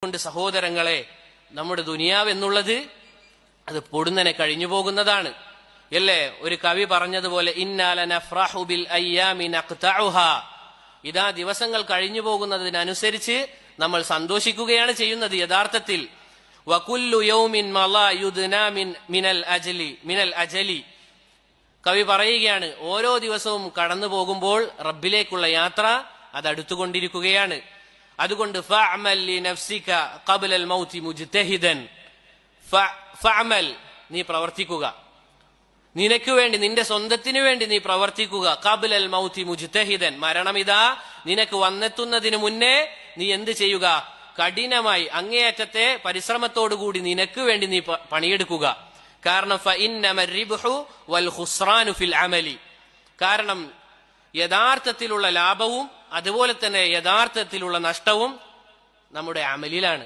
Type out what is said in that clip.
കൊണ്ട് സഹോദരങ്ങളെ, നമ്മുടെ ദുനിയാവ് എന്നുള്ളത് അത് പൊടുന്നനെ കഴിഞ്ഞു പോകുന്നതാണ്. അല്ലേ? ഒരു കവി പറഞ്ഞതുപോലെ ഇന്നാ ലനഫ്റഹു ബിൽ അയ്യാമി നഖ്തഉഹാ, ഇതാ ദിവസങ്ങൾ കഴിഞ്ഞു പോകുന്നതിനനുസരിച്ച് നമ്മൾ സന്തോഷിക്കുകയാണ് ചെയ്യുന്നത് യഥാർത്ഥത്തിൽ. വകുല്ലു യൗമിൻ മളാ യുദ്നാ മിനൽ അജലി, കവി പറയുകയാണ് ഓരോ ദിവസവും കടന്നു പോകുമ്പോൾ റബ്ബിലേക്കുള്ള യാത്ര അത് അടുത്തുകൊണ്ടിരിക്കുകയാണ്. അതുകൊണ്ട് ഫഅമൽ ലിനഫ്സിക ഖബ്ലൽ മൗതി മുജ്തഹിദൻ, ഫഅമൽ, നീ പ്രവർത്തിക്കുക, നിനക്ക് വേണ്ടി, നിന്റെ സ്വന്തത്തിനു വേണ്ടി നീ പ്രവർത്തിക്കുക. ഖബ്ലൽ മൗതി മുജ്തഹിദൻ, മരണമിതാ നിനക്ക് വന്നെത്തുന്നതിന് മുന്നേ നീ എന്ത് ചെയ്യുക? കഠിനമായി അങ്ങേയറ്റത്തെ പരിശ്രമത്തോടുകൂടി നിനക്ക് വേണ്ടി നീ പണിയെടുക്കുക. കാരണം ഫഇന്നമർ റിബ്ഹു വൽ ഖുസ്റാനു ഫിൽ അമലി, കാരണം യഥാർത്ഥത്തിലുള്ള ലാഭവും അതുപോലെ തന്നെ യഥാർത്ഥത്തിലുള്ള നഷ്ടവും നമ്മുടെ അമലിലാണ്.